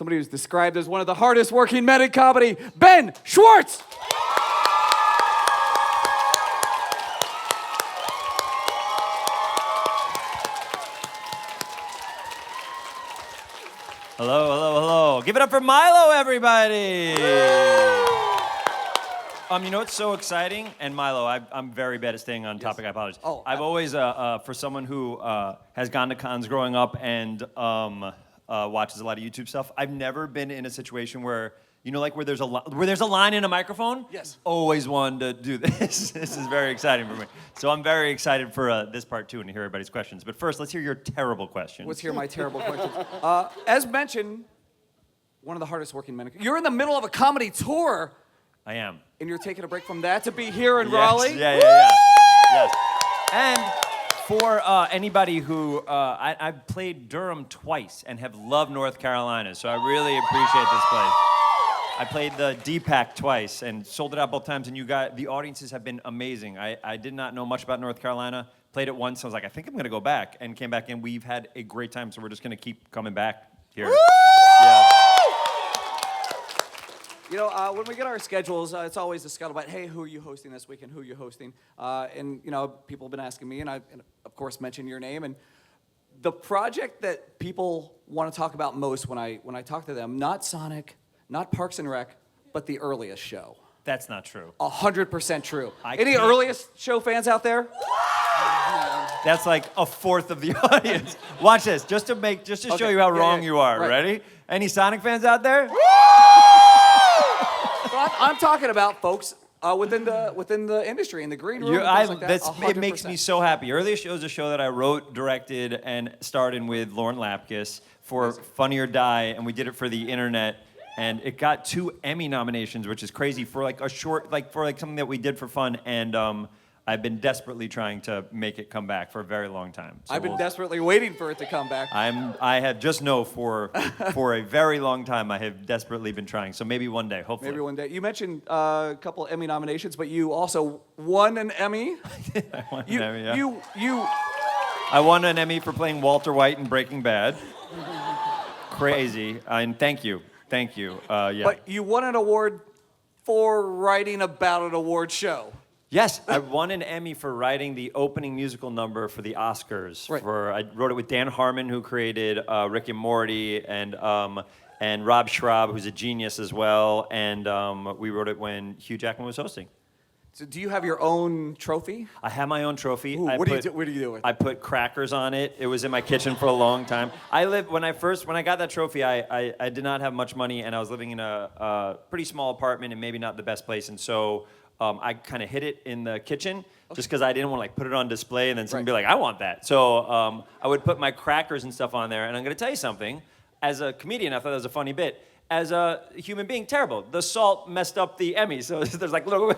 somebody who's described as one of the hardest working men in comedy, Ben Schwartz. Hello, hello, hello. Give it up for Milo, everybody. You know what's so exciting? And Milo, I'm very bad at staying on topic. I apologize. I've always, for someone who has gone to cons growing up and watches a lot of YouTube stuff, I've never been in a situation where, you know, like where there's a line in a microphone. Yes. Always wanted to do this. This is very exciting for me. So I'm very excited for this part too and to hear everybody's questions. But first, let's hear your terrible questions. Let's hear my terrible questions. As mentioned, one of the hardest working men. You're in the middle of a comedy tour. I am. And you're taking a break from that to be here in Raleigh? Yeah. Yes. And for anybody who, I've played Durham twice and have loved North Carolina, so I really appreciate this place. I played the DPAC twice and sold it out both times, and the audiences have been amazing. I did not know much about North Carolina, played it once, I was like, I think I'm gonna go back, and came back, and we've had a great time, so we're just gonna keep coming back here. Woo! Yeah. You know, when we get our schedules, it's always a scuttlebutt. Hey, who are you hosting this weekend? Who are you hosting? And you know, people have been asking me, and I, of course, mention your name. And the project that people want to talk about most when I talk to them, not Sonic, not Parks and Rec, but the earliest show. That's not true. 100% true. can't- Any earliest show fans out there? That's like a fourth of the audience. Watch this, just to show you how wrong you are. Right. Ready? Any Sonic fans out there? I'm talking about folks within the industry in the green room. And things like that. It makes me so happy. Earliest Show is a show that I wrote, directed, and starred in with Lauren Lapkus for Funny or Die, and we did it for the internet. And it got 2 Emmy nominations, which is crazy for like a short, like for like something that we did for fun. And I've been desperately trying to make it come back for a very long time. So I've been desperately waiting for it to come back. I have just know for a very long time I have desperately been trying. So maybe one day, hopefully. Maybe one day. You mentioned a couple Emmy nominations, but you also won an Emmy. I won an Emmy, yeah. You. I won an Emmy for playing Walter White in Breaking Bad. Crazy. And thank you. Yeah. But you won an award for writing about an award show. Yes, I won an Emmy for writing the opening musical number for the Oscars. Right. I wrote it with Dan Harmon, who created Rick and Morty, and Rob Schraub, who's a genius as well. And we wrote it when Hugh Jackman was hosting. So do you have your own trophy? I have my own trophy. Ooh, what do you do with it? I put crackers on it. It was in my kitchen for a long time. When I got that trophy, I did not have much money, and I was living in a pretty small apartment and maybe not the best place, and so. I kind of hid it in the kitchen just because I didn't want to like put it on display and then someone be like, I want that. So I would put my crackers and stuff on there. And I'm going to tell you something. As a comedian, I thought that was a funny bit. As a human being, terrible. The salt messed up the Emmy. So there's little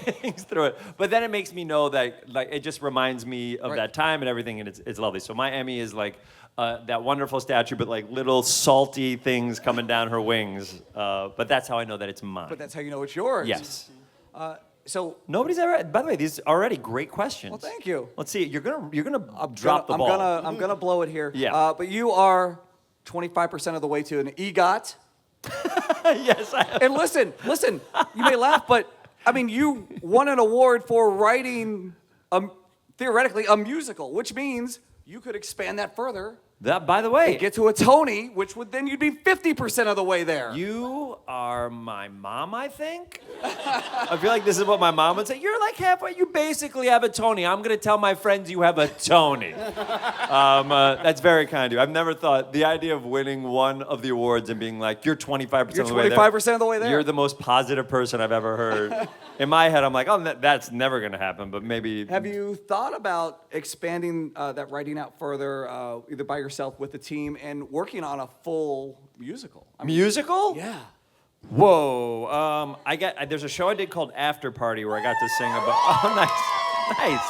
things through it. But then it makes me know that like it just reminds me of that time and everything, and it's lovely. So my Emmy is like that wonderful statue, but like little salty things coming down her wings. But that's how I know that it's mine. But that's how you know it's yours. Yes. So nobody's ever. By the way, these are already great questions. Well, thank you. Let's see. You're gonna drop the ball. I'm gonna blow it here. Yeah. But you are 25% of the way to an EGOT. Yes, I am. And listen. You may laugh, but I mean, you won an award for writing, theoretically, a musical, which means you could expand that further. That, by the way, And get to a Tony, which would then you'd be 50% of the way there. you are my mom, I think. I feel like this is what my mom would say. You're like halfway. You basically have a Tony. I'm gonna tell my friends you have a Tony. That's very kind of you. I've never thought the idea of winning one of the awards and being like, you're 25% of the way there. 25% of the way there. You're the most positive person I've ever heard. In my head, I'm like, oh, that's never gonna happen. But maybe. Have you thought about expanding that writing out further, either by yourself with the team and working on a full musical? Musical? Yeah. Whoa. There's a show I did called Afterparty where I got to sing nice.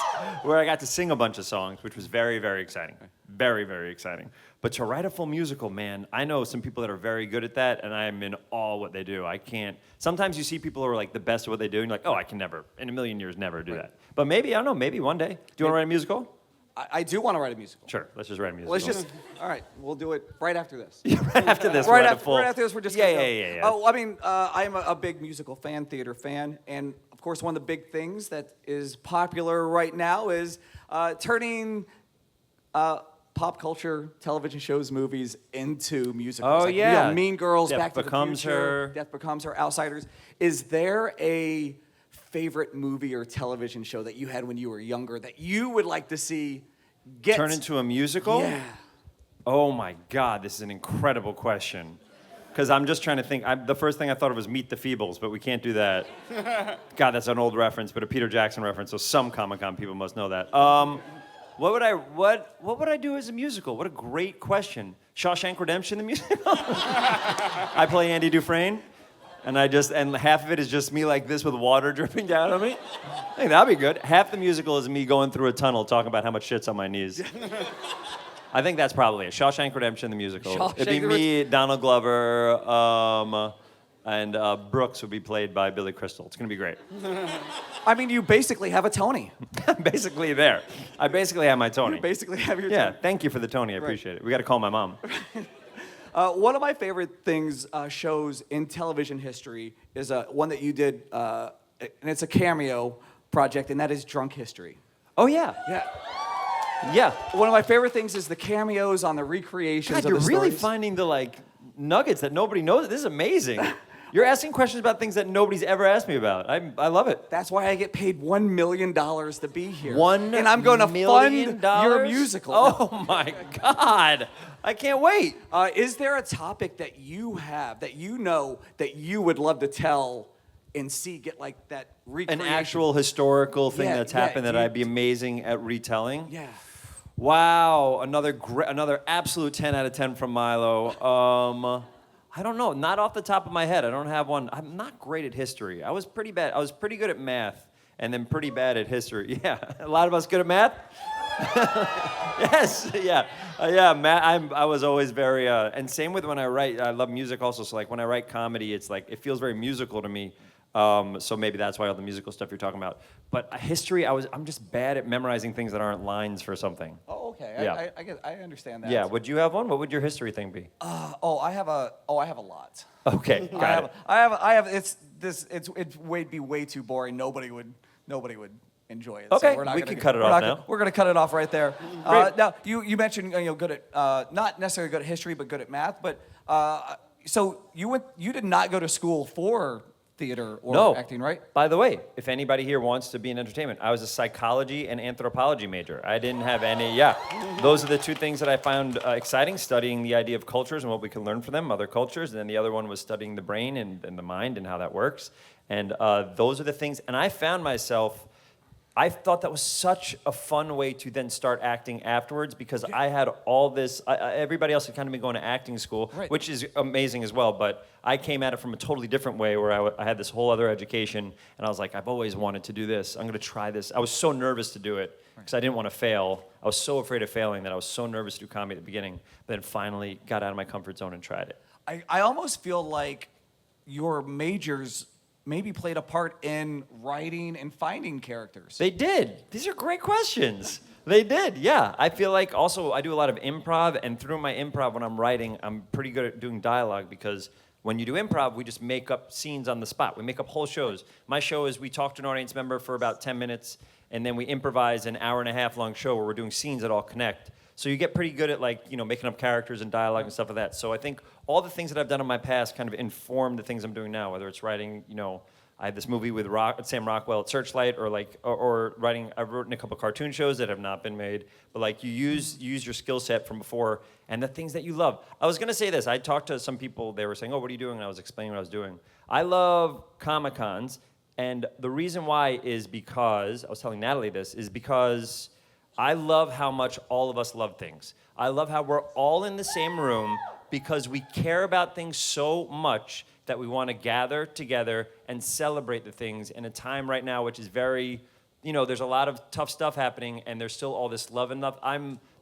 Where I got to sing a bunch of songs, which was very, very exciting. Very, very exciting. But to write a full musical, man, I know some people that are very good at that, and I'm in awe of what they do. I can't. Sometimes you see people who are like the best at what they do, and you're like, oh, I can never, in a million years, never do that. But maybe, I don't know, maybe one day. Do you want to write a musical? I do want to write a musical. Sure, let's just write a musical. Let's just, all right, we'll do it right after this. right after this. Right we're after, right after this, we're just yeah, gonna yeah, go. yeah, yeah. Oh, I mean, I am a big musical fan, theater fan, and of course, one of the big things that is popular right now is turning pop culture, television shows, movies into musicals. Oh, like, yeah. You know, Mean Girls, Death Back to Becomes the Future, Her. Death Becomes Her, Outsiders. Is there a favorite movie or television show that you had when you were younger that you would like to see get Turn into a musical? Yeah. Oh my God, this is an incredible question. Because I'm just trying to think. The first thing I thought of was Meet the Feebles, but we can't do that. God, that's an old reference, but a Peter Jackson reference, so some Comic-Con people must know that. What would I do as a musical? What a great question. Shawshank Redemption, the musical? I play Andy Dufresne, and half of it is just me like this with water dripping down on me. I think that'd be good. Half the musical is me going through a tunnel talking about how much shit's on my knees. I think that's probably it. Shawshank Redemption, the musical. It'd be me, Donald Glover, and Brooks would be played by Billy Crystal. It's gonna be great. I mean, you basically have a Tony. I'm basically there. I basically have my Tony. You basically have your Yeah, Tony. thank you for the Tony. I appreciate it. We got to call my mom. One of my favorite shows in television history is one that you did, and it's a cameo project, and that is Drunk History. Oh yeah. Yeah. Yeah. One of my favorite things is the cameos on the recreations God, of you're the really stories. finding the nuggets that nobody knows. This is amazing. You're asking questions about things that nobody's ever asked me about. I love it. That's why I get paid $1 million to be here. $1 and I'm going to million? fund your musical. Oh my God. I can't wait. Is there a topic that you have that you know that you would love to tell and see get like that An recreation? actual historical thing Yeah, that's yeah, happened that I'd be amazing at retelling. Yeah. Wow, another absolute 10 out of 10 from Milo. I don't know, not off the top of my head. I don't have one. I'm not great at history. I was pretty bad. I was pretty good at math and then pretty bad at history. Yeah, a lot of us good at math? Yes, yeah. Math, I was always very, and same with when I write. I love music also, so like when I write comedy, it's like, it feels very musical to me. So maybe that's why all the musical stuff you're talking about. But history, I'm just bad at memorizing things that aren't lines for something. Oh, okay. Yeah. I understand that. Yeah, would you have one? What would your history thing be? I have a lot. Okay, got it. I have. It'd be way too boring. Nobody would enjoy it. Okay, so we're not we gonna can cut it off now. We're gonna cut it off right there. Great. Now you mentioned good at not necessarily good at history, but good at math. But so you did not go to school for theater or acting, right? By the way, if anybody here wants to be in entertainment, I was a psychology and anthropology major. I didn't have any, Those are the two things that I found exciting, studying the idea of cultures and what we can learn from them, other cultures. And then the other one was studying the brain and the mind and how that works. And those are the things, and I found myself, I thought that was such a fun way to then start acting afterwards because I had all this, everybody else had kind of been going to acting school, Right. which is amazing as well, but I came at it from a totally different way where I had this whole other education and I was like, I've always wanted to do this. I'm going to try this. I was so nervous to do it because I didn't want to fail. I was so afraid of failing that I was so nervous to do comedy at the beginning, but then finally got out of my comfort zone and tried it. I almost feel like your majors maybe played a part in writing and finding characters. They did. These are great questions. They did, yeah. I feel like also I do a lot of improv, and through my improv when I'm writing, I'm pretty good at doing dialogue because when you do improv, we just make up scenes on the spot. We make up whole shows. My show is we talk to an audience member for about 10 minutes, and then we improvise an hour and a half long show where we're doing scenes that all connect. So you get pretty good at making up characters and dialogue and stuff like that. So I think all the things that I've done in my past kind of inform the things I'm doing now, whether it's writing, I had this movie with Sam Rockwell at Searchlight, or writing. I've written a couple cartoon shows that have not been made, but you use your skill set from before and the things that you love. I was gonna say this. I talked to some people. They were saying, "Oh, what are you doing?" And I was explaining what I was doing. I love Comic-Cons, and the reason why is because I was telling Natalie this is because I love how much all of us love things. I love how we're all in the same room because we care about things so much that we want to gather together and celebrate the things in a time right now which is very, there's a lot of tough stuff happening and there's still all this love and love.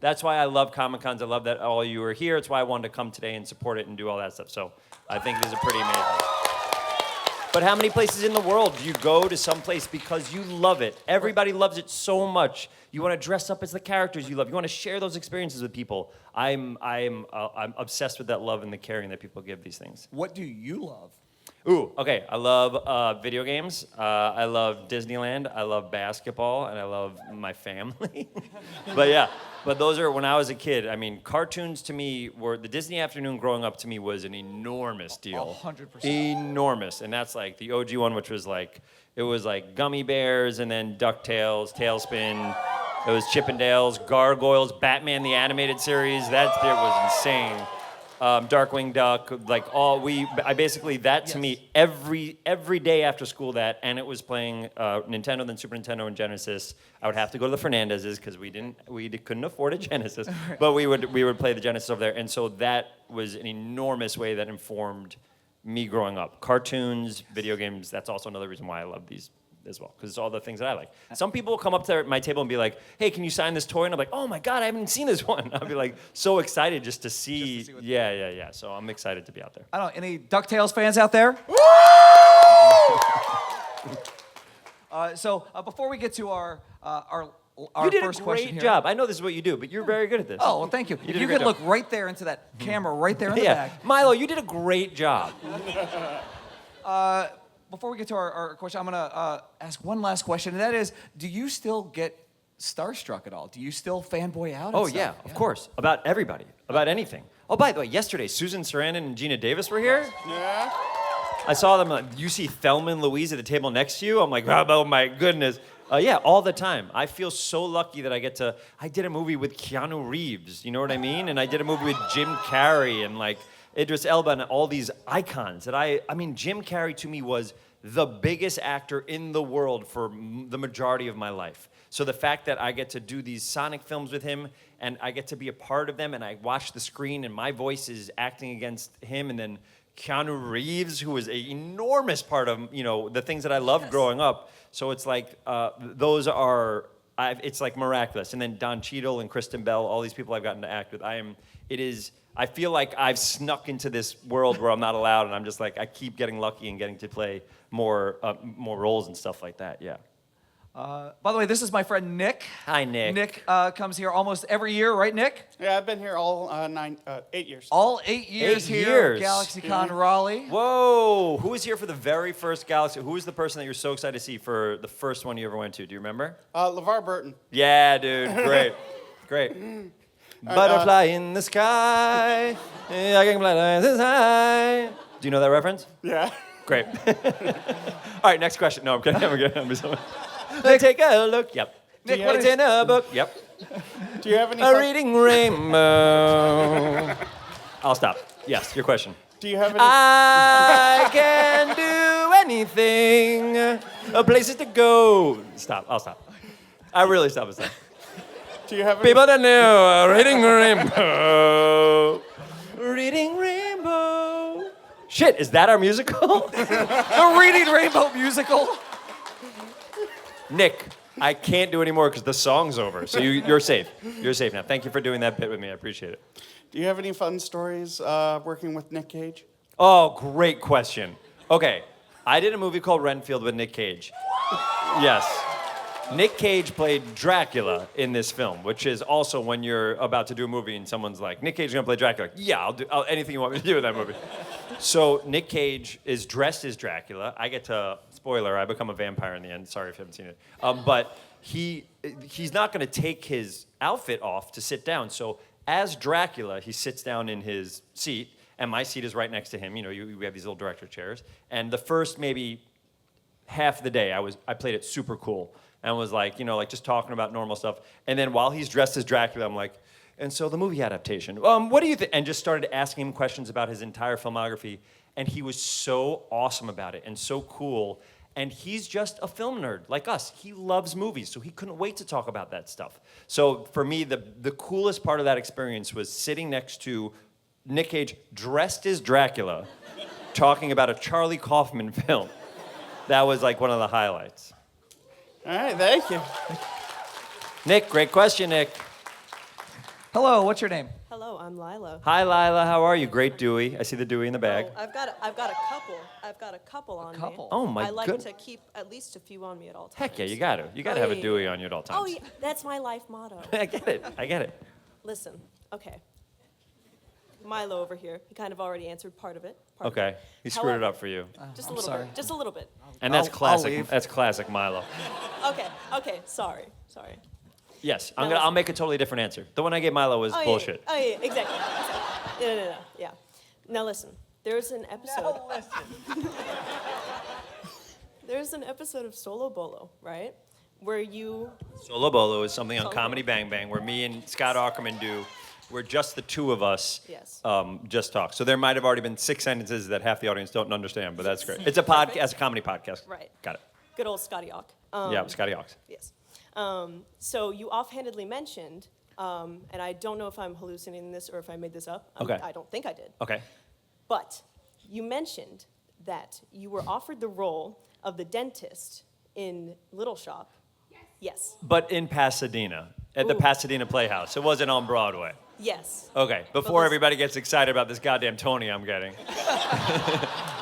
That's why I love Comic-Cons. I love that all you are here. It's why I wanted to come today and support it and do all that stuff. So I think these are pretty amazing. But how many places in the world do you go to some place because you love it? Everybody loves it so much. You want to dress up as the characters you love. You want to share those experiences with people. I'm obsessed with that love and the caring that people give these things. What do you love? Ooh, okay. I love video games. I love Disneyland. I love basketball, and I love my family. But those are when I was a kid. I mean, cartoons to me were the Disney afternoon growing up to me was an enormous deal. 100%. Enormous, and that's like the OG one, which was like it was like Gummy Bears, and then DuckTales, Tailspin. It was Chippendales, Gargoyles, Batman the Animated Series. That was insane. Darkwing Duck, like I basically that to me every day after school and it was playing Nintendo, then Super Nintendo and Genesis. I would have to go to the Fernandez's because we couldn't afford a Genesis, but we would play the Genesis over there, and so that was an enormous way that informed me growing up. Cartoons, video games. That's also another reason why I love these as well, because it's all the things that I like. Some people will come up to my table and be like, "Hey, can you sign this toy?" And I'm like, "Oh my God, I haven't seen this one." I'll be like so excited just to see. Yeah. So I'm excited to be out there. I don't know, any DuckTales fans out there? So before we get to our You did first a question great here. job. I know this is what you do, but you're very good at this. Oh, well, thank you. You did If a you great could job. look right there into that camera right there in the Yeah, back. Milo, you did a great job. Before we get to our question, I'm going to ask one last question, and that is, do you still get starstruck at all? Do you still fanboy out? Oh and yeah, stuff? of course. About everybody, about anything. Oh, by the way, yesterday Susan Sarandon and Gina Davis were here. Yeah. I saw them. You see Thelma and Louise at the table next to you. I'm like, oh my goodness. Yeah, all the time. I feel so lucky that I did a movie with Keanu Reeves. You know what I mean? And I did a movie with Jim Carrey and like Idris Elba and all these icons that I mean, Jim Carrey to me was the biggest actor in the world for the majority of my life. So the fact that I get to do these Sonic films with him and I get to be a part of them and I watch the screen and my voice is acting against him, and then Keanu Reeves, who was an enormous part of, the things that I loved growing up. So it's like, it's like miraculous. And then Don Cheadle and Kristen Bell, all these people I've gotten to act with. I feel like I've snuck into this world where I'm not allowed, and I'm just like, I keep getting lucky and getting to play more roles and stuff like that, yeah. By the way, this is my friend Nick. Hi, Nick. Nick comes here almost every year, right, Nick? Yeah, I've been here all 8 years. All 8 years 8 here years. at GalaxyCon Raleigh. Whoa! Who was here for the very first Galaxy? Who was the person that you're so excited to see for the first one you ever went to? Do you remember? LeVar Burton. Yeah, dude. Great. Butterfly in the sky. I can fly this high. Do you know that reference? Yeah. Great. All right, next question. No, I'm kidding. Let's take a look. Yep. Nick, What's in a book? Yep. Do you have any? A reading rainbow. I'll stop. Yes, your question. Do you have any? I can do anything. Places to go. Stop. I'll stop. I really stop. Do you have any? People that know. Reading rainbow. Reading rainbow. Shit, is that our musical? The Reading Rainbow musical. Nick, I can't do any more because the song's over. So you're safe. You're safe now. Thank you for doing that bit with me. I appreciate it. Do you have any fun stories working with Nick Cage? Oh, great question. Okay, I did a movie called Renfield with Nick Cage. Yes. Nick Cage played Dracula in this film, which is also when you're about to do a movie and someone's like, Nick Cage is going to play Dracula. Yeah, I'll do anything you want me to do in that movie. So Nick Cage is dressed as Dracula. I get to, spoiler, I become a vampire in the end. Sorry if you haven't seen it. But he's not going to take his outfit off to sit down. So as Dracula, he sits down in his seat, and my seat is right next to him. We have these little director chairs. And the first maybe half of the day, I played it super cool. And was like, just talking about normal stuff. And then while he's dressed as Dracula, I'm like, and so the movie adaptation, what do you think? And just started asking him questions about his entire filmography. And he was so awesome about it and so cool. And he's just a film nerd like us. He loves movies, so he couldn't wait to talk about that stuff. So for me, the coolest part of that experience was sitting next to Nick Cage dressed as Dracula, talking about a Charlie Kaufman film. That was like one of the highlights. All right, thank you. Nick, great question, Nick. Hello, what's your name? Hello, I'm Lila. Hi, Lila. How are you? Great, Dewey. I see the Dewey in the bag. Oh, I've got a couple. I've got a couple on couple? me. Oh, my I like good- to keep at least a few on me at all times. Heck yeah, you got to. You got to Oh, have a yeah, Dewey yeah. on you at all times. Oh, yeah, that's my life motto. I get it. I get it. Listen, okay. Milo over here, he kind of already answered part of it. part of Okay. it. He screwed it However- up for you. Just a I'm little sorry. bit. Just a little bit. And that's I'll classic. leave. That's classic Milo. Okay, sorry. Yes, No, I'll listen. make a totally different answer. The one I gave Milo was Oh, bullshit. Yeah. Oh, yeah, exactly. No, yeah. Now listen, there's an episode. There's an episode of Solo Bolo, right? Where you, Solo Bolo is something on Solo. Comedy Bang Bang where me and Scott Ackerman do. Where just the two of us Yes. just talk. So there might have already been 6 sentences that half the audience don't understand, but that's great. It's a podcast, a comedy podcast. Right. Got it. good old Scotty Ock. Yeah, Scotty Ox. Yes. So you offhandedly mentioned, and I don't know if I'm hallucinating this or if I made this up. Okay. I don't think I did. Okay. But you mentioned that you were offered the role of the dentist in Little Shop. Yes. But in Pasadena, at the Ooh. Pasadena Playhouse. It wasn't on Broadway. Yes. Okay, before listen- everybody gets excited about this goddamn Tony I'm getting.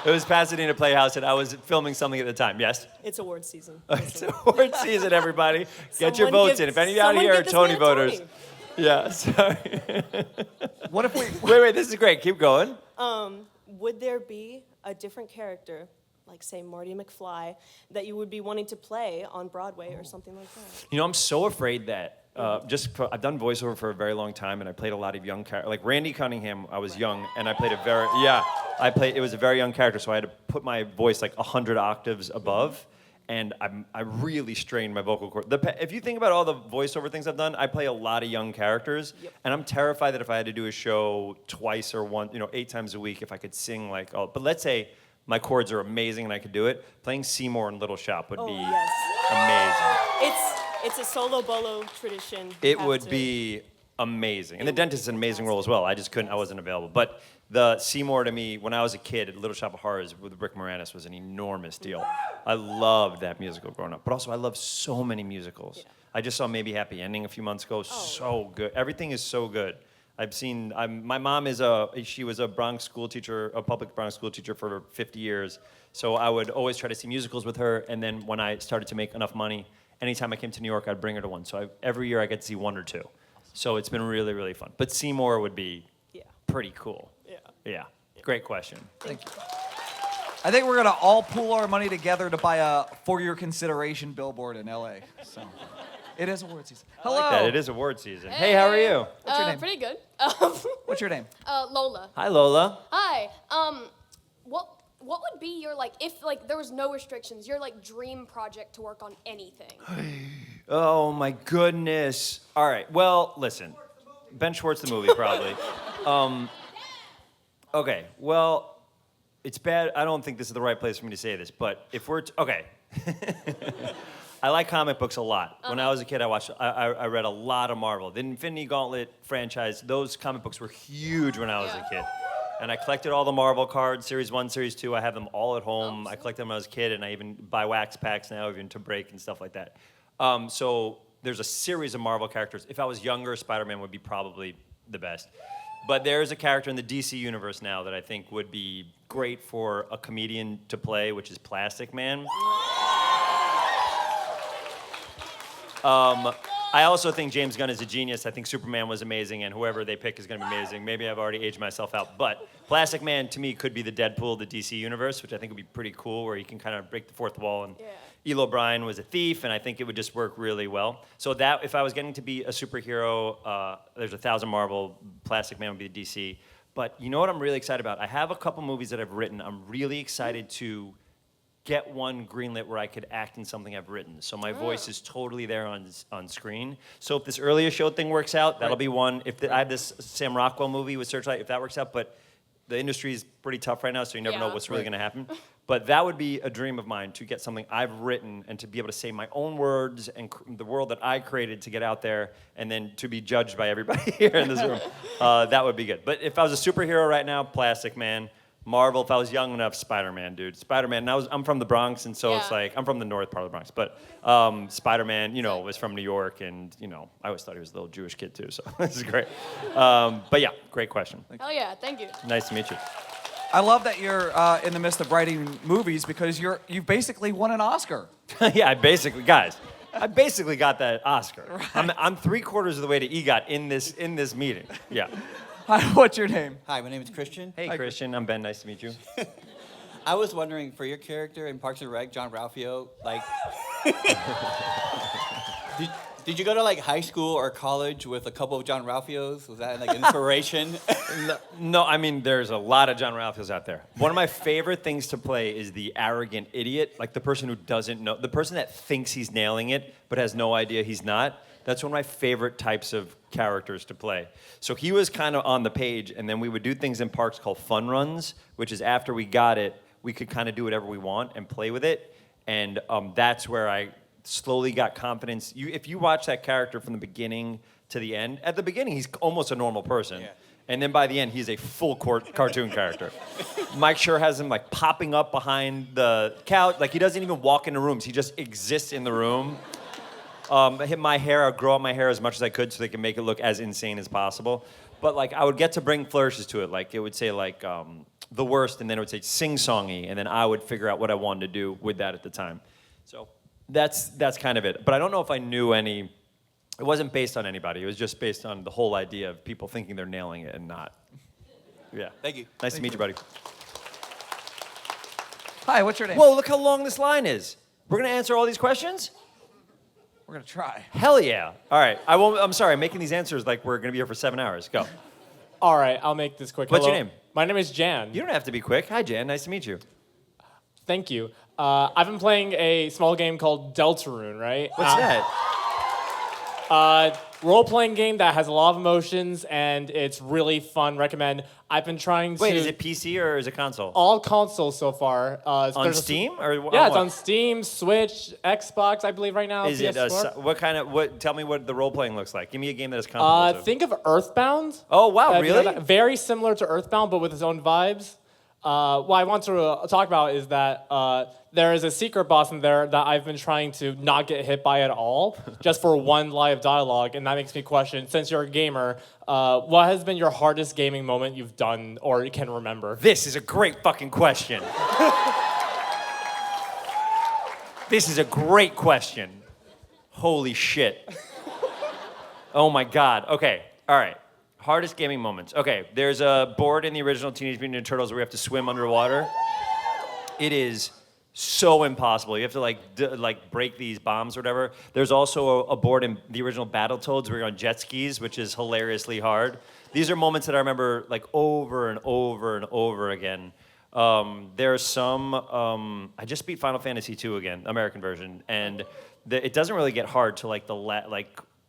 It was Pasadena Playhouse, and I was filming something at the time. Yes? It's award season. It's award season, everybody. Get your Someone votes give- in. If any of you out someone here are give this man Tony a voters. Tony. Yeah, sorry. What if we? Wait, this is great. Keep going. Would there be a different character, like say Marty McFly, that you would be wanting to play on Broadway or something like that? You know, I'm so afraid that I've done voiceover for a very long time, and I played a lot of young characters. Like Randy Cunningham, I was young, and I played it was a very young character, so I had to put my voice like 100 octaves above, and I really strained my vocal cord. If you think about all the voiceover things I've done, I play a lot of young characters, and I'm terrified that if I had to do a show twice or 8 times a week, if I could sing like, but let's say my chords are amazing and I could do it, playing Seymour in Little Shop would be yes. amazing. It's a solo bolo tradition. You It have would to- be amazing. And the dentist is an amazing role as well. I just couldn't, I wasn't available. But the Seymour to me, when I was a kid at Little Shop of Horrors with Rick Moranis was an enormous deal. I loved that musical growing up. But also I love so many musicals. Yeah. I just saw Maybe Happy Ending a few months ago. So good. Everything is so good. My mom she was a Bronx school teacher, a public Bronx school teacher for 50 years. So I would always try to see musicals with her. And then when I started to make enough money, anytime I came to New York, I'd bring her to one. So every year I get to see 1 or 2. So it's been really, really fun. But Seymour would be Yeah. pretty cool. Yeah. Yeah. Great question. Thank you. I think we're gonna all pool our money together to buy a for your consideration billboard in LA. So it is award season. Hello. Like that. It is award season. Hey, how are you? What's your name? Pretty good. What's your name? Lola. Hi, Lola. Hi. What would be your if there was no restrictions, your dream project to work on anything? Oh my goodness. All right. Well, listen. Ben Schwartz the movie probably. Okay. Well, it's bad. I don't think this is the right place for me to say this, but if we're okay. I like comic books a lot. When I was a kid, I read a lot of Marvel. The Infinity Gauntlet franchise, those comic books were huge when I was a kid. And I collected all the Marvel cards, Series 1, Series 2. I have them all at home. I collected them when I was a kid, and I even buy wax packs now, even to break and stuff like that. So there's a series of Marvel characters. If I was younger, Spider-Man would be probably the best. But there's a character in the DC universe now that I think would be great for a comedian to play, which is Plastic Man. I also think James Gunn is a genius. I think Superman was amazing, and whoever they pick is going to be amazing. Maybe I've already aged myself out, but Plastic Man to me could be the Deadpool of the DC universe, which I think would be pretty cool, where he can kind of break the fourth wall. And Elo Bryan was a thief, and I think it would just work really well. So that if I was getting to be a superhero, there's 1,000 Marvel. Plastic Man would be the DC. But you know what I'm really excited about? I have a couple movies that I've written. I'm really excited to get one greenlit where I could act in something I've written. So my voice is totally there on screen. So if this earlier show thing works out, that'll be one. I have this Sam Rockwell movie with Searchlight, if that works out, but the industry is pretty tough right now, so you never know what's really going to happen. But that would be a dream of mine, to get something I've written and to be able to say my own words and the world that I created to get out there, and then to be judged by everybody here in this room. That would be good. But if I was a superhero right now, Plastic Man. Marvel, if I was young enough, Spider-Man, dude. Spider-Man. And I'm from the Bronx, and so it's Yeah. like, I'm from the north part of the Bronx. But Spider-Man, was from New York, and, I always thought he was a little Jewish kid, too, so this is great. But yeah, great question. Hell yeah, thank you. Nice to meet you. I love that you're in the midst of writing movies because you've basically won an Oscar. Yeah, I basically got that Oscar. Right. I'm 3/4 of the way to EGOT in this meeting. Yeah. Hi, what's your name? Hi, my name is Christian. Hey, Christian. I'm Ben. Nice to meet you. I was wondering, for your character in Parks and Rec, Jean-Ralphio, like, did you go to like high school or college with a couple of Jean-Ralphios? Was that like inspiration? No, I mean, there's a lot of Jean-Ralphios out there. One of my favorite things to play is the arrogant idiot, like the person who doesn't know, the person that thinks he's nailing it but has no idea he's not. That's one of my favorite types of characters to play. So he was kind of on the page, and then we would do things in parks called fun runs, which is after we got it, we could kind of do whatever we want and play with it. And that's where I slowly got confidence. If you watch that character from the beginning to the end, at the beginning, he's almost a normal person. Yeah. And then by the end, he's a full cartoon character. Mike sure has him like popping up behind the couch. Like he doesn't even walk into rooms. He just exists in the room. I hit my hair, I would grow out my hair as much as I could so they can make it look as insane as possible. But like I would get to bring flourishes to it. Like it would say like the worst, and then it would say sing-songy, and then I would figure out what I wanted to do with that at the time. So that's kind of it. But I don't know if I knew any. It wasn't based on anybody. It was just based on the whole idea of people thinking they're nailing it and not. Yeah. Thank you. Nice to meet you, buddy. Hi, what's your name? Whoa, look how long this line is. We're gonna answer all these questions? We're gonna try. Hell yeah. All right. I'm sorry, I'm making these answers like we're gonna be here for 7 hours. Go. All right, I'll make this quick. What's Hello. your name? My name is Jan. You don't have to be quick. Hi, Jan. Nice to meet you. Thank you. I've been playing a small game called Deltarune, right? What's that? Role-playing game that has a lot of emotions, and it's really fun. Recommend. I've been trying to... Wait, is it PC or is it console? All consoles so far. On Steam? Or yeah, it's what? on Steam, Switch, Xbox, I believe right now. Is it PS4. tell me what the role-playing looks like. Give me a game that is comparable to. Think of Earthbound. Oh, wow, You know really? that? Very similar to Earthbound, but with its own vibes. What I want to talk about is that there is a secret boss in there that I've been trying to not get hit by at all, just for one line of dialogue, and that makes me question, since you're a gamer, what has been your hardest gaming moment you've done or you can remember? This is a great fucking question. This is a great question. Holy shit. Oh my God. Okay, all right. Hardest gaming moments. Okay, there's a board in the original Teenage Mutant Ninja Turtles where we have to swim underwater. It is so impossible. You have to like break these bombs or whatever. There's also a board in the original Battletoads where you're on jet skis, which is hilariously hard. These are moments that I remember like over and over and over again. There's some. I just beat Final Fantasy II again, American version, and it doesn't really get hard to like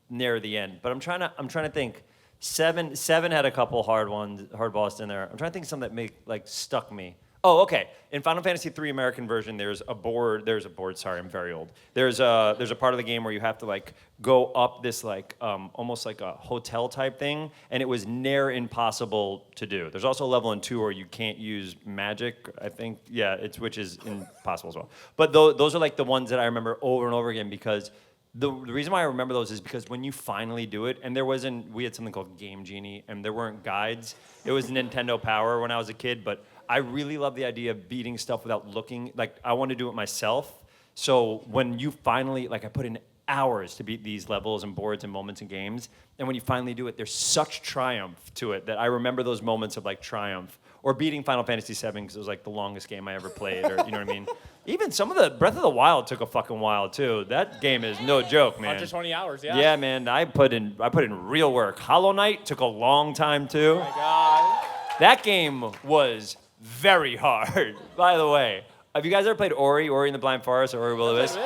near the end. But I'm trying to think. Seven had a couple hard boss in there. I'm trying to think of something that stuck me. Oh, okay. In Final Fantasy III American version, there's a board. Sorry, I'm very old. There's a part of the game where you have to go up this almost like a hotel type thing, and it was near impossible to do. There's also a level in 2 where you can't use magic. I think which is impossible as well. But those are like the ones that I remember over and over again because. The reason why I remember those is because when you finally do it, and we had something called Game Genie, and there weren't guides. It was Nintendo Power when I was a kid, but I really love the idea of beating stuff without looking. Like, I want to do it myself. So when you finally, I put in hours to beat these levels and boards and moments and games, and when you finally do it, there's such triumph to it that I remember those moments of, triumph. Or beating Final Fantasy VII because it was, the longest game I ever played, or, you know what I mean? Even some of the Breath of the Wild took a fucking while too. That game is no joke, man. 120 hours, yeah. Yeah, man. I put in real work. Hollow Knight took a long time too. Oh my God. That game was very hard. By the way, have you guys ever played Ori and the Blind Forest, or Ori Will of the Wisps?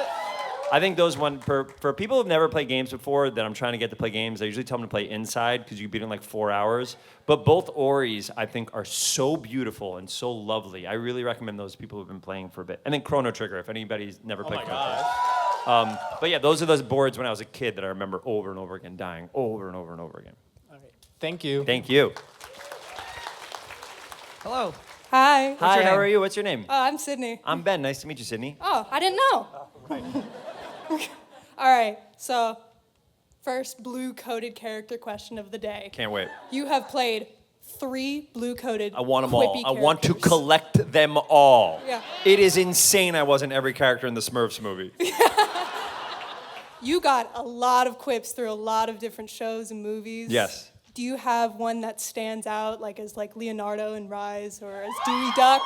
I think those for people who've never played games before that I'm trying to get to play games, I usually tell them to play inside because you can beat in 4 hours. But both Oris, I think, are so beautiful and so lovely. I really recommend those people who've been playing for a bit. And then Chrono Trigger, if anybody's never played Chrono Trigger. But yeah, those are those boards when I was a kid that I remember over and over again dying, over and over and over again. All right. Thank you. Thank you. Hello. Hi. Hi, your how name? are you? What's your name? I'm Sydney. I'm Ben. Nice to meet you, Sydney. Oh, I didn't know. All right, so first blue-coded character question of the day. Can't wait. You have played 3 blue-coded I want them all. quippy I want to characters. collect them all. Yeah. It is insane I wasn't every character in the Smurfs movie. You got a lot of quips through a lot of different shows and movies. Yes. Do you have one that stands out, like as like Leonardo in Rise or as Dewey Duck?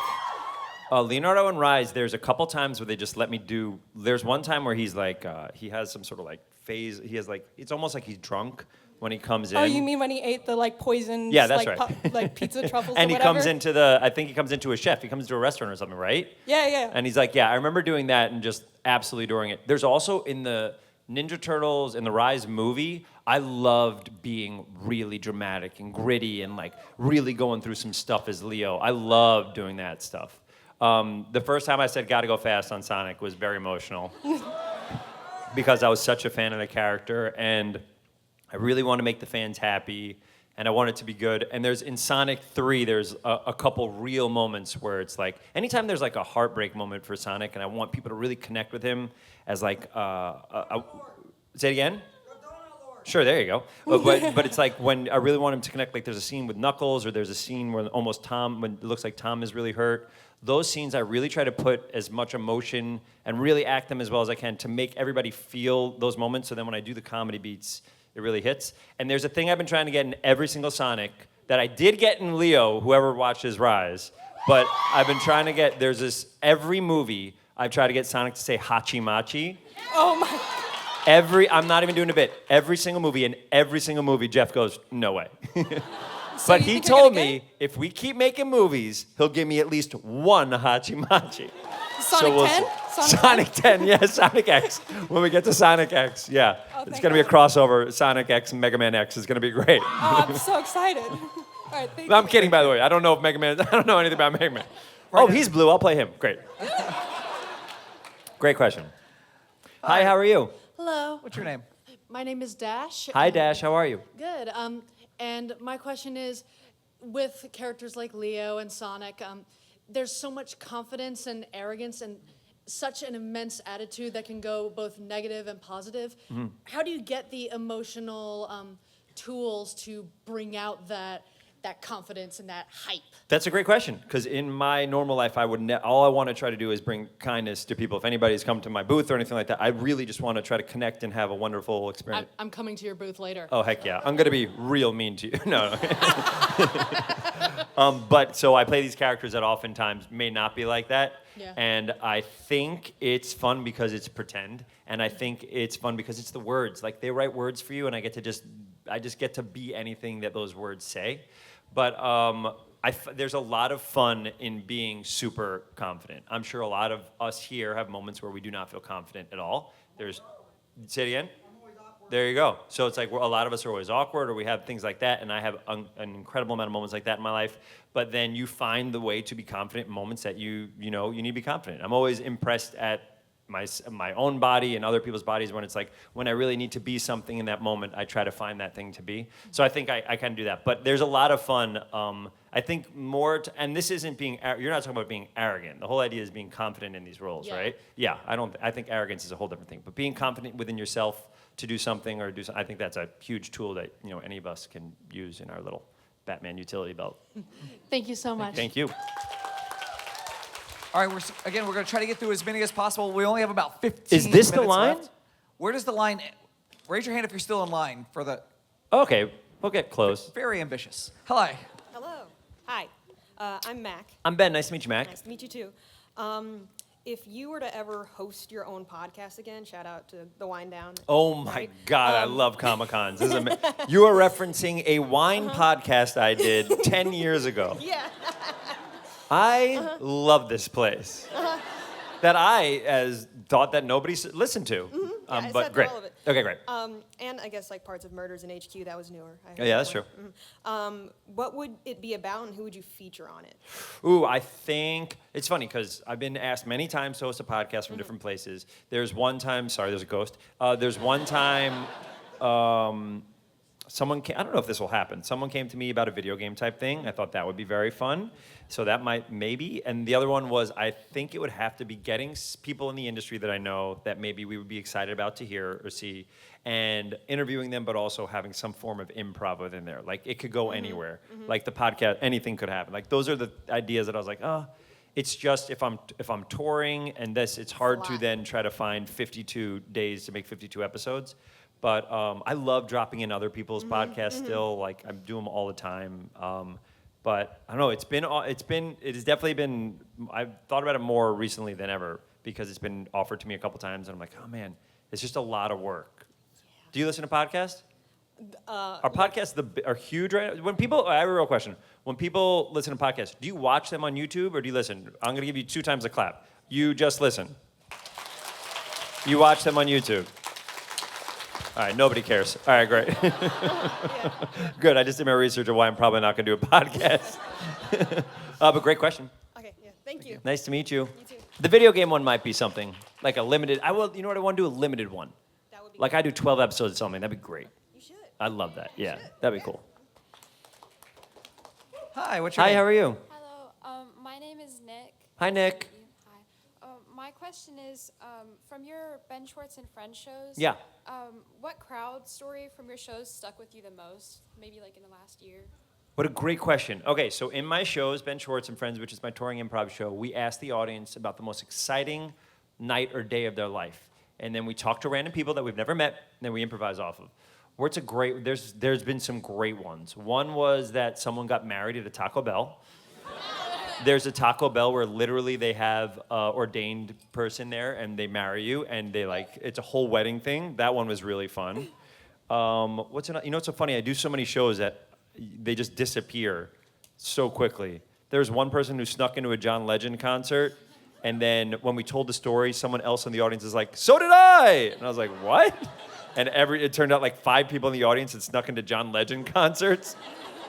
Leonardo and Rise, there's a couple times where they just let me do. There's one time where he's like, he has some sort of like phase. He has like, it's almost like he's drunk when he comes in. Oh, you mean when he ate the like poisoned Yeah, that's like, right. like pizza truffles and or he whatever? comes into I think he comes into a chef. He comes into a restaurant or something, right? Yeah, yeah. And he's like, yeah, I remember doing that and just absolutely adoring it. There's also in the Ninja Turtles in the Rise movie, I loved being really dramatic and gritty and like really going through some stuff as Leo. I loved doing that stuff. The first time I said "Gotta go fast" on Sonic was very emotional because I was such a fan of the character and I really want to make the fans happy and I want it to be good. And there's in Sonic 3, there's a couple real moments where it's like, anytime there's like a heartbreak moment for Sonic and I want people to really connect with him as like, say it again? Sure, there you go. But it's like when I really want him to connect, like there's a scene with Knuckles or there's a scene where almost Tom, when it looks like Tom is really hurt. Those scenes I really try to put as much emotion and really act them as well as I can to make everybody feel those moments so then when I do the comedy beats, it really hits. And there's a thing I've been trying to get in every single Sonic that I did get in Leo, whoever watches Rise, but I've been trying to get, there's this, every movie, I've tried to get Sonic to say Hachi Machi. Oh my. I'm not even doing a bit. Every single movie, Jeff goes, no way. So But you he think you're told gonna me if we keep making movies, he'll give me at least one Hachi Machi. Sonic 10? Sonic 10, yeah, Sonic X. When we get to Sonic X, yeah. Oh, It's thank going to be a God. crossover. Sonic X and Mega Man X is going to be great. Oh, I'm so excited. All right, thank I'm you. kidding, by the way. I don't know if Mega Man, I don't know anything about Mega Man. Oh, he's blue. I'll play him. Great. Great question. Hi, how are you? Hello, What's your name? my name is Dash. Hi, Dash. How are you? Good. And my question is, with characters like Leo and Sonic, there's so much confidence and arrogance and such an immense attitude that can go both negative and positive. How do you get the emotional tools to bring out that confidence and that hype? That's a great question, because in my normal life, all I want to try to do is bring kindness to people. If anybody's come to my booth or anything like that, I really just want to try to connect and have a wonderful experience. I'm coming to your booth later. Oh, heck yeah. I'm going to be real mean to you. No. But so I play these characters that oftentimes may not be like that. Yeah. And I think it's fun because it's pretend. And I think it's fun because it's the words. Like they write words for you and I just get to be anything that those words say. But there's a lot of fun in being super confident. I'm sure a lot of us here have moments where we do not feel confident at all. Say it again? There you go. So it's like a lot of us are always awkward or we have things like that, and I have an incredible amount of moments like that in my life. But then you find the way to be confident in moments that you need to be confident. I'm always impressed at my own body and other people's bodies when it's like, when I really need to be something in that moment, I try to find that thing to be. So I think I can do that. But there's a lot of fun. I think and this isn't you're not talking about being arrogant. The whole idea is being confident in these roles, Yeah. right? Yeah, I think arrogance is a whole different thing. But being confident within yourself to do something or do something, I think that's a huge tool that any of us can use in our little Batman utility belt. Thank you so much. Thank you. All right, we're going to try to get through as many as possible. We only have about 15 Is this the minutes line? left. Where does the line end? Raise your hand if you're still in line for the Okay, we'll get close. very ambitious. Hello. Hello. Hi. I'm Mac. I'm Ben. Nice to meet you, Mac. Nice to meet you too. If you were to ever host your own podcast again, shout out to the Wind Down. Oh my Right? God, I love Comic-Cons. You are referencing a wine podcast I did 10 years ago. Yeah. I love this place that I thought that nobody listened to. Yeah, I but sat through great. all of it. Okay, great. And I guess like parts of Murders in HQ, that was newer. I heard Yeah, that's that true. one. What would it be about, and who would you feature on it? Ooh, I think it's funny because I've been asked many times to host a podcast from different places. There's one time, sorry, there's a ghost. There's one time I don't know if this will happen. Someone came to me about a video game type thing. I thought that would be very fun. So that might, maybe. And the other one was, I think it would have to be getting people in the industry that I know that maybe we would be excited about to hear or see, and interviewing them, but also having some form of improv within there. Like, it could go anywhere. Like the podcast, anything could happen. Like, those are the ideas that I was like, oh, it's just if I'm touring and it's hard to then try to find 52 days to make 52 episodes. But I love dropping in other people's podcasts still. Like, I do them all the time. But I don't know. It has definitely been. I've thought about it more recently than ever because it's been offered to me a couple times, and I'm like, oh man, it's just a lot of work. Yeah. Do you listen to podcasts? Are podcasts are huge right now? I have a real question. When people listen to podcasts, do you watch them on YouTube or do you listen? I'm going to give you 2 times a clap. You just listen. You watch them on YouTube. All right, nobody cares. All right, great. Good, I just did my research on why I'm probably not going to do a podcast. But great question. Okay, yeah, thank you. Nice to meet you. You too. The video game one might be something, like a limited, you know what, I want to do a limited one. That would be Like I do 12 episodes of something, that'd be great. You should. I love that, yeah, that'd be cool. Hi, what's your Hi, name? how are you? Hello, my name is Nick. Hi, Nick. Hi. My question is, from your Ben Schwartz and Friends shows, Yeah. what crowd story from your shows stuck with you the most? Maybe like in the last year? What a great question. Okay, so in my shows, Ben Schwartz and Friends, which is my touring improv show, we ask the audience about the most exciting night or day of their life. And then we talk to random people that we've never met, and then we improvise off of. There's been some great ones. One was that someone got married at a Taco Bell. There's a Taco Bell where literally they have an ordained person there and they marry you and it's a whole wedding thing. That one was really fun. What's so funny? I do so many shows that they just disappear so quickly. There's one person who snuck into a John Legend concert, and then when we told the story, someone else in the audience is like, "So did I!" And I was like, "What?" And it turned out like 5 people in the audience had snuck into John Legend concerts.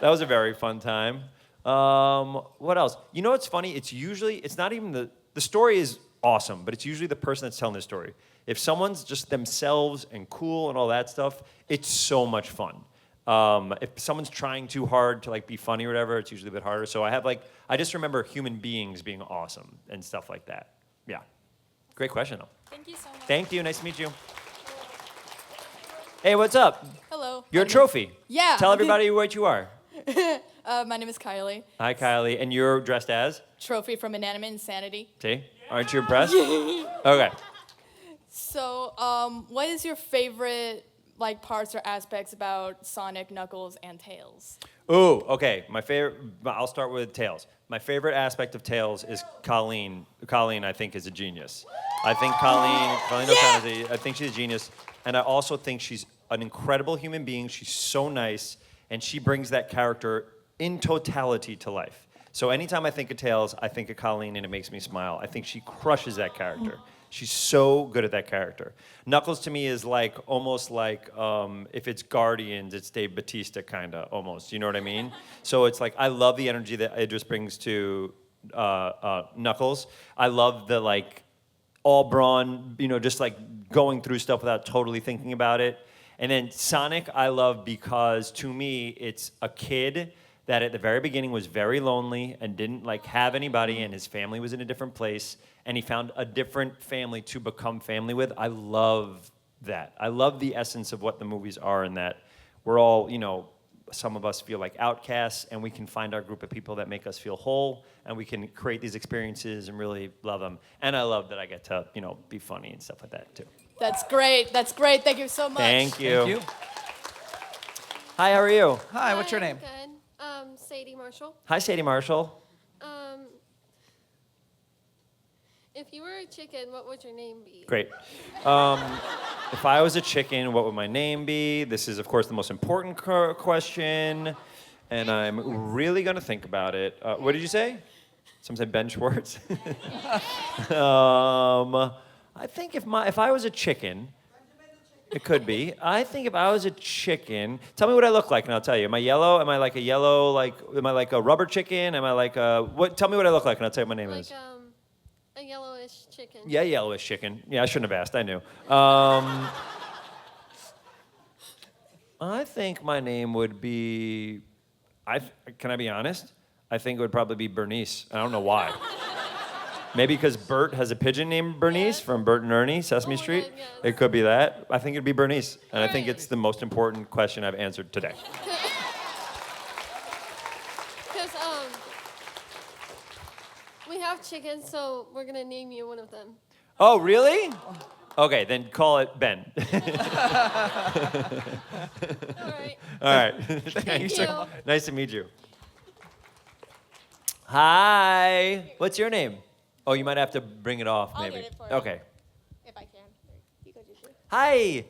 That was a very fun time. What else? You know what's funny? It's not even the story is awesome, but it's usually the person that's telling the story. If someone's just themselves and cool and all that stuff, it's so much fun. If someone's trying too hard to be funny or whatever, it's usually a bit harder. So I just remember human beings being awesome and stuff like that. Yeah. Great question though. Thank you so much. Thank you. Nice to meet you. Hey, what's up? Hello. You're a trophy. Yeah. Tell everybody what you are. My name is Kylie. Hi, Kylie. And you're dressed as? Trophy from Inanimate Insanity. See? Aren't you impressed? Okay. So, what is your favorite parts or aspects about Sonic, Knuckles, and Tails? Ooh, okay. I'll start with Tails. My favorite aspect of Tails is Colleen. Colleen, I think, is a genius. I think Colleen O'Shaughnessy, I think she's a genius. And I also think she's an incredible human being. She's so nice. And she brings that character in totality to life. So anytime I think of Tails, I think of Colleen, and it makes me smile. I think she crushes that character. She's so good at that character. Knuckles to me is almost like if it's Guardians, it's Dave Bautista kind of almost. You know what I mean? So it's I love the energy that Idris brings to Knuckles. I love the all brawn, just going through stuff without totally thinking about it. And then Sonic, I love because to me, it's a kid that at the very beginning was very lonely and didn't have anybody, and his family was in a different place, and he found a different family to become family with. I love that. I love the essence of what the movies are, in that we're all, some of us feel like outcasts, and we can find our group of people that make us feel whole, and we can create these experiences and really love them. And I love that I get to, be funny and stuff like that too. That's great. That's great. Thank you so much. Thank you. Thank you. Hi, how are you? Hi, what's your name? Good. Sadie Marshall. Hi, Sadie Marshall. If you were a chicken, what would your name be? Great. If I was a chicken, what would my name be? This is, of course, the most important question, and I'm really going to think about it. What did you say? Someone said Ben Schwartz. I think if I was a chicken, it could be. I think if I was a chicken, tell me what I look like, and I'll tell you. Am I yellow? Am I like a yellow, am I like a rubber chicken? Am I like a, Tell me what I look like, and I'll tell you what my name is. A yellowish chicken. Yeah, yellowish chicken. Yeah, I shouldn't have asked. I knew. I think my name would be. Can I be honest? I think it would probably be Bernice. I don't know why. Maybe because Bert has a pigeon named Bernice from Bert and Ernie, Sesame Street. God, yes. It could be that. I think it'd be Bernice. And I think Alright. it's the most important question I've answered today. Because we have chickens, so we're gonna name you one of them. Oh, really? Okay, then call it Ben. All right. All right. Thank you. Nice to meet you. Hi. What's your name? Oh, you might have to bring it off, I'll maybe. get it for you. Okay. If I can. You go, Juju. Hi.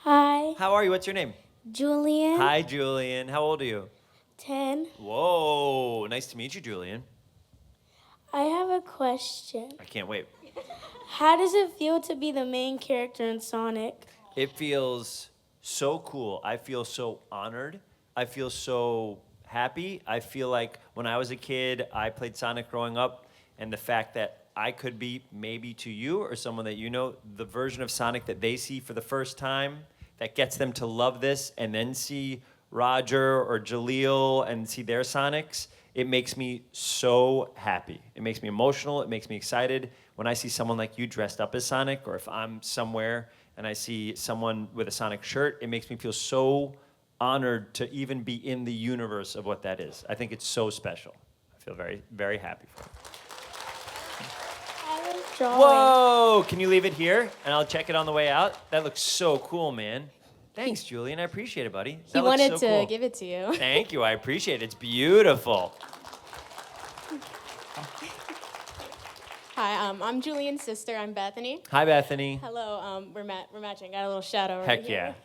Hi, How are you? What's your name? Julian. Hi, Julian. How old are you? 10. Whoa. Nice to meet you, Julian. I have a question. I can't wait. How does it feel to be the main character in Sonic? It feels so cool. I feel so honored. I feel so happy. I feel like when I was a kid, I played Sonic growing up, and the fact that I could be maybe to you or someone that you know, the version of Sonic that they see for the first time, that gets them to love this, and then see Roger or Jaleel and see their Sonics, it makes me so happy. It makes me emotional. It makes me excited. When I see someone like you dressed up as Sonic, or if I'm somewhere and I see someone with a Sonic shirt, it makes me feel so honored to even be in the universe of what that is. I think it's so special. I feel very, very happy for it. I have a drawing. Whoa! Can you leave it here? And I'll check it on the way out. That looks so cool, man. Thanks, Julian. I appreciate it, buddy. He wanted to give it to you. Thank you. I appreciate it. It's beautiful. Hi, I'm Julian's sister. I'm Bethany. Hi, Bethany. Hello, we're matching. Got a little shadow right Heck here.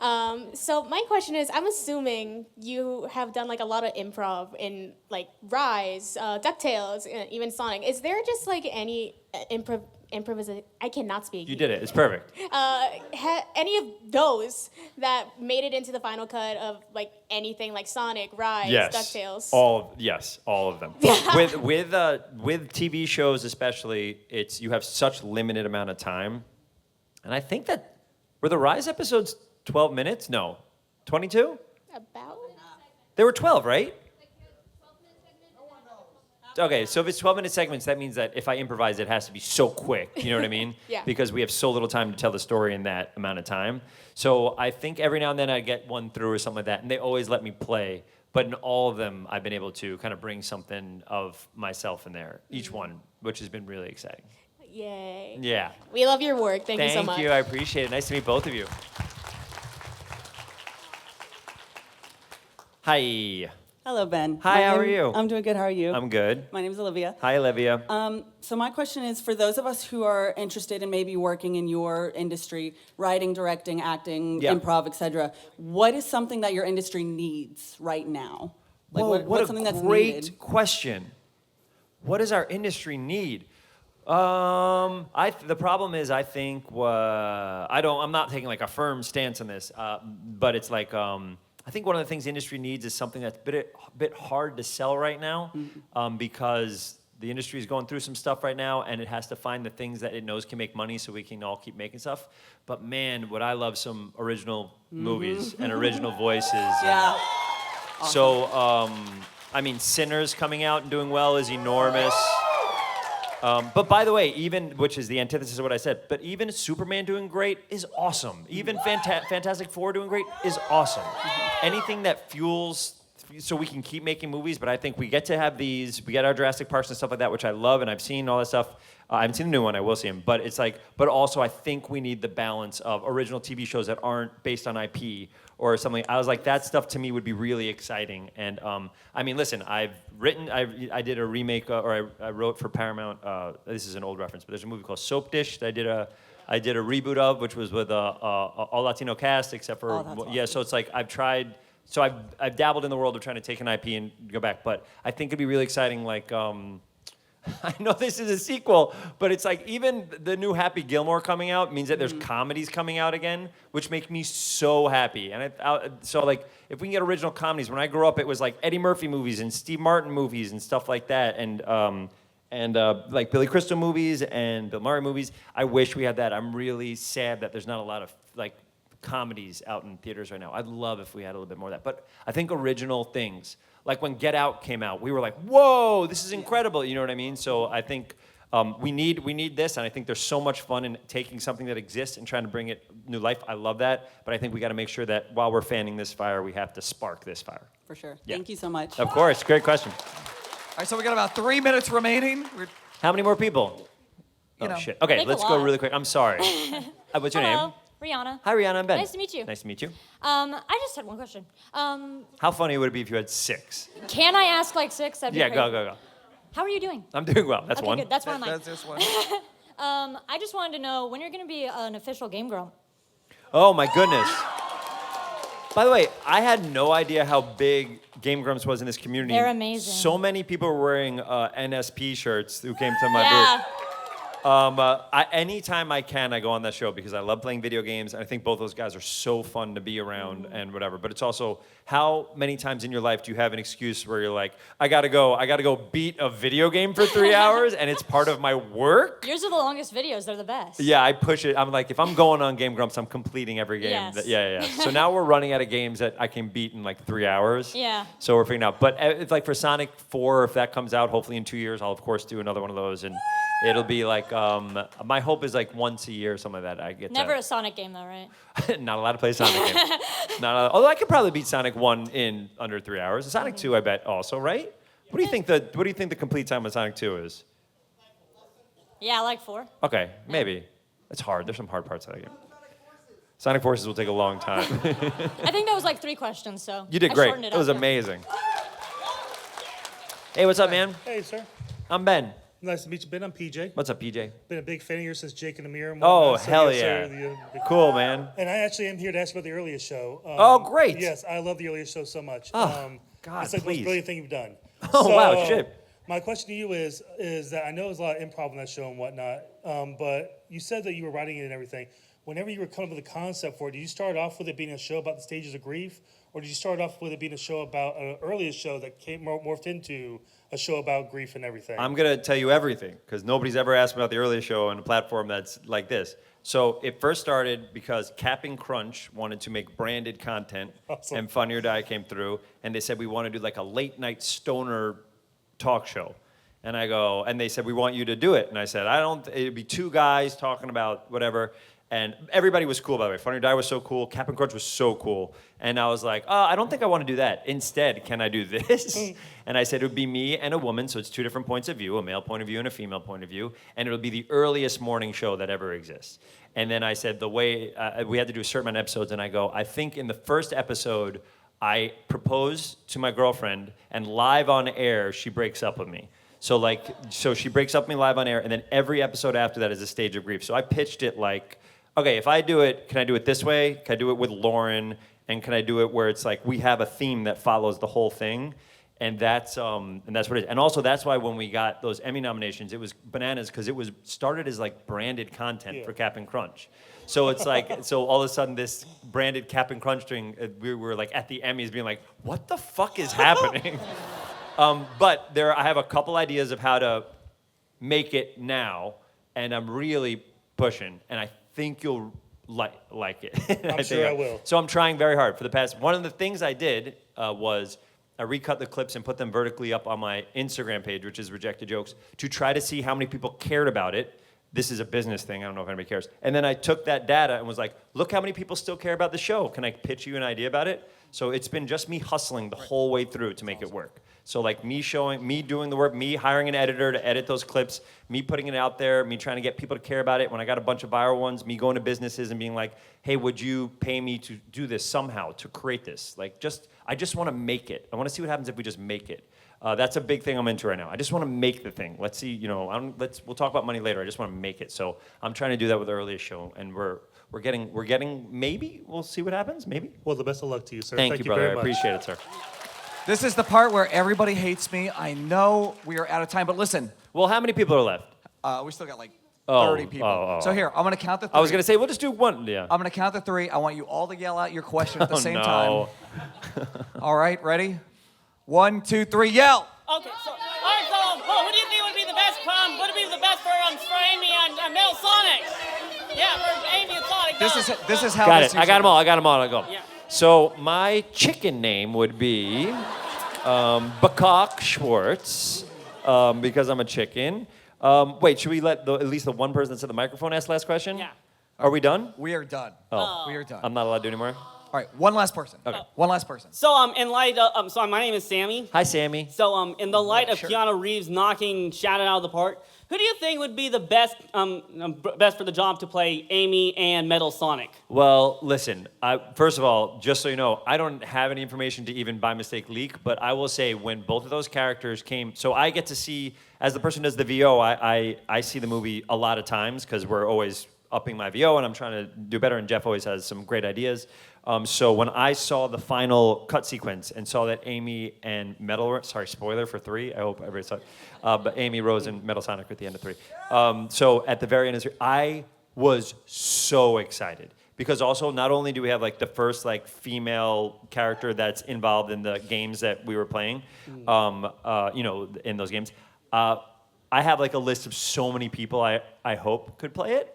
yeah. So my question is, I'm assuming you have done like a lot of improv in like Rise, DuckTales, even Sonic. Is there just like any improvisation? I cannot speak. You did it. It's perfect. Any of those that made it into the final cut of like anything like Sonic, Rise, Yes. DuckTales? All of them. with TV shows especially, it's you have such limited amount of time, and I think that were the Rise episodes 12 minutes? No, 22. About? They were 12, right? Okay, so if it's 12-minute segments, that means that if I improvise, it has to be so quick. You know what I mean? Yeah. Because we have so little time to tell the story in that amount of time. So I think every now and then I get one through or something like that, and they always let me play. But in all of them, I've been able to kind of bring something of myself in there, each one, which has been really exciting. Yay. Yeah. We love your work. Thank you so much. Thank you. I appreciate it. Nice to meet both of you. Hi. Hello, Ben. Hi, how are you? I'm doing good. How are you? I'm good. My name is Olivia. Hi, Olivia. So my question is, for those of us who are interested in maybe working in your industry, writing, directing, acting, Yeah. improv, etc., what is something that your industry needs right now? Like, Whoa, what's a something that's great needed? question. What does our industry need? The problem is, I think I'm not taking like a firm stance on this, but it's like I think one of the things the industry needs is something that's a bit hard to sell right now, because the industry is going through some stuff right now, and it has to find the things that it knows can make money so we can all keep making stuff. But man, would I love some original movies and original voices. Yeah. So, I mean, Sinners coming out and doing well is enormous. But by the way, which is the antithesis of what I said, but even Superman doing great is awesome. Even Fantastic Four doing great is awesome. Anything that fuels so we can keep making movies, but I think we get to have we get our Jurassic Parks and stuff like that, which I love, and I've seen all that stuff. I haven't seen the new one, I will see them, but it's like, but also I think we need the balance of original TV shows that aren't based on IP or something. I was like, that stuff to me would be really exciting. And I mean, listen, I did a remake, or I wrote for Paramount. This is an old reference, but there's a movie called Soap Dish that I did a reboot of, which was with a all Latino cast, except for awesome. So it's like I've dabbled in the world of trying to take an IP and go back, but I think it'd be really exciting, like. I know this is a sequel, but it's like even the new Happy Gilmore coming out means that there's comedies coming out again, which make me so happy. And so like if we can get original comedies, when I grew up, it was like Eddie Murphy movies and Steve Martin movies and stuff like that, and like Billy Crystal movies and Bill Murray movies. I wish we had that. I'm really sad that there's not a lot of like comedies out in theaters right now. I'd love if we had a little bit more of that. But I think original things, like when Get Out came out, we were like, whoa, this is incredible. You know what I mean? So I think we need this, and I think there's so much fun in taking something that exists and trying to bring it new life. I love that, but I think we got to make sure that while we're fanning this fire, we have to spark this fire. For sure. Yeah. Thank you so much. Of course, great question. All right, so we got about 3 minutes remaining. How many more people? You know, shit. Okay, think let's a go lot. really quick. I'm sorry. What's your Hello, name? Rihanna. Hi, Rihanna. I'm Ben. Nice to meet you. Nice to meet you. I just had one question. How funny would it be if you had 6? Can I ask like 6? That'd be Yeah, great. go. How are you doing? I'm doing well. That's okay, one. Good. That's one of mine. That's just one. I just wanted to know when you're going to be an official Game Grump. Oh my goodness. By the way, I had no idea how big Game Grumps was in this community. They're amazing. So many people were wearing NSP shirts who came to my Yeah. booth. Anytime I can, I go on that show because I love playing video games, and I think both those guys are so fun to be around and whatever. But it's also, how many times in your life do you have an excuse where you're like, I gotta go beat a video game for 3 hours, and it's part of my work? Yours are the longest videos. They're the best. Yeah, I push it. I'm like, if I'm going on Game Grumps, I'm completing every game. Yes. Yeah. So now we're running out of games that I can beat in like 3 hours. Yeah. So we're figuring out. But it's like for Sonic 4, if that comes out, hopefully in 2 years, I'll of course do another one of those. And it'll be like, my hope is like once a year, something like that. I get Never a Sonic game though, right? Not allowed to play Sonic games. Although I could probably beat Sonic 1 in under 3 hours. Sonic 2, I bet also, right? What do you think the complete time of Sonic 2 is? Yeah, like 4. Okay, maybe. It's hard. There's some hard parts of that game. Sonic Forces will take a long time. I think that was like 3 questions, so You did I great. shortened It was up. amazing. Hey, what's up, man? Hey, sir. I'm Ben. Nice to meet you, Ben. I'm PJ. What's up, PJ? Been a big fan of yours since Jake and Amir. And Oh, whatnot, so hell yes, yeah. sir, Cool, man. And I actually am here to ask about the earliest show. Oh, great. Yes, I love the earliest show so much. Oh, God, it's like the please. most brilliant thing you've done. Oh, So, wow, shit. My question to you is that I know there's a lot of improv on that show and whatnot, but you said that you were writing it and everything. Whenever you were coming up with a concept for it, did you start off with it being a show about the stages of grief, or did you start off with it being a show about an earliest show that morphed into a show about grief and everything? I'm going to tell you everything because nobody's ever asked me about the earliest show on a platform that's like this. So it first started because Cap'n Crunch wanted to make branded content, Awesome. and Funny or Die came through, and they said, we want to do like a late night stoner talk show. And I go, and they said, we want you to do it. And I said, it'd be 2 guys talking about whatever. And everybody was cool, by the way. Funny or Die was so cool. Cap'n Crunch was so cool. And I was like, I don't think I want to do that. Instead, can I do this? And I said it would be me and a woman, so it's 2 different points of view, a male point of view and a female point of view. And it'll be the earliest morning show that ever exists. And then I said the way, we had to do a certain amount of episodes, and I go, I think in the first episode, I propose to my girlfriend, and live on air, she breaks up with me. So she breaks up with me live on air, and then every episode after that is a stage of grief. So I pitched it like, okay, if I do it, can I do it this way? Can I do it with Lauren? And can I do it where it's like we have a theme that follows the whole thing? And that's what it is. And also that's why when we got those Emmy nominations, it was bananas because it was started as like branded content for Cap'n Crunch. So it's like, so all of a sudden this branded Cap'n Crunch thing, we were like at the Emmys being like, what the fuck is happening? But I have a couple ideas of how to make it now, and I'm really pushing, and I think you'll like it. I'm sure I will. So I'm trying very hard. One of the things I did was I recut the clips and put them vertically up on my Instagram page, which is Rejected Jokes, to try to see how many people cared about it. This is a business thing. I don't know if anybody cares. And then I took that data and was like, look how many people still care about the show. Can I pitch you an idea about it? So it's been just me hustling the whole way through to make it work. So like me doing the work, me hiring an editor to edit those clips, me putting it out there, me trying to get people to care about it. When I got a bunch of viral ones, me going to businesses and being like, hey, would you pay me to do this somehow, to create this? I just want to make it. I want to see what happens if we just make it. That's a big thing I'm into right now. I just want to make the thing. Let's see, we'll talk about money later. I just want to make it. So I'm trying to do that with the earliest show, and we're getting maybe we'll see what happens. Maybe. Well, the best of luck to you, sir. Thank you, brother. very I much. appreciate it, sir. This is the part where everybody hates me. I know we are out of time, but listen. Well, how many people are left? We still got like 30 people. So here, I'm going to count the 3. I was going to say, we'll just do one. Yeah. I'm going to count the 3. I want you all to yell out your question at the same no. time. All right, ready? 1, 2, 3, yell. Okay, so, all right, so, who do you think would be the best would be the best for Amy and Mel Sonic? Yeah, for Amy and Sonic. This is how Got this it. I got them all. I go. Yeah. So my chicken name would be M.O.D.O.K Schwartz because I'm a chicken. Wait, should we let at least the one person that's at the microphone ask the last question? Yeah. Are we done? We are done. Oh. We are done. I'm not allowed to do anymore? All right, one last person. Okay. One last person. So in light of, so my name is Sammy. Hi, Sammy. So in the light of Sure. Keanu Reeves knocking Shannon out of the park, who do you think would be the best best for the job to play Amy and Metal Sonic? Well, listen, first of all, just so you know, I don't have any information to even by mistake leak, but I will say when both of those characters came, so I get to see, as the person who does the VO, I see the movie a lot of times because we're always upping my VO and I'm trying to do better, and Jeff always has some great ideas. So when I saw the final cut sequence and saw that Amy and Metal, sorry, spoiler for 3, I hope everybody saw it, but Amy, Rose, and Metal Sonic at the end of 3. So at the very end of 3, I was so excited. Because also, not only do we have like the first like female character that's involved in the games that we were playing, in those games, I have like a list of so many people I hope could play it.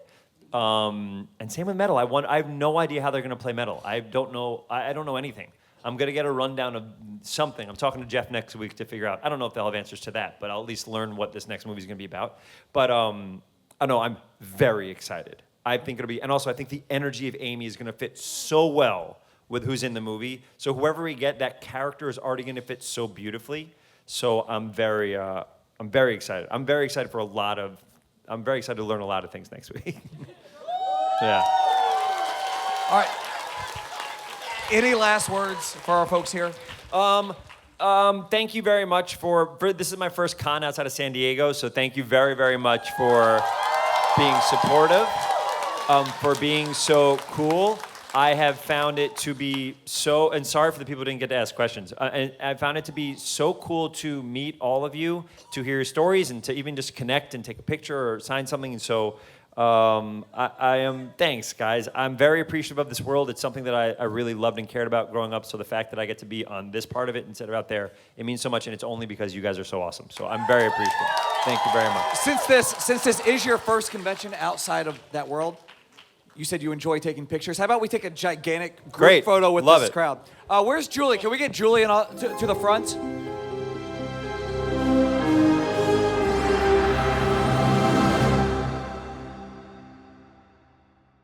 And same with Metal. I have no idea how they're going to play Metal. I don't know. I don't know anything. I'm going to get a rundown of something. I'm talking to Jeff next week to figure out. I don't know if they'll have answers to that, but I'll at least learn what this next movie is going to be about. But I know I'm very excited. I think it'll be, and also I think the energy of Amy is going to fit so well with who's in the movie. So whoever we get, that character is already going to fit so beautifully. So I'm very excited. I'm very excited to learn a lot of things next week. Yeah. All right. Any last words for our folks here? Thank you very much for this is my first con outside of San Diego, so thank you very, very much for being supportive, for being so cool. I have found it to be so, and sorry for the people who didn't get to ask questions. And I found it to be so cool to meet all of you, to hear your stories, and to even just connect and take a picture or sign something. And so thanks, guys. I'm very appreciative of this world. It's something that I really loved and cared about growing up. So the fact that I get to be on this part of it instead of out there, it means so much, and it's only because you guys are so awesome. So I'm very appreciative. Thank you very much. Since this is your first convention outside of that world, you said you enjoy taking pictures. How about we take a gigantic group Great. photo with Love this it. crowd? Where's Julie? Can we get Julie to the front?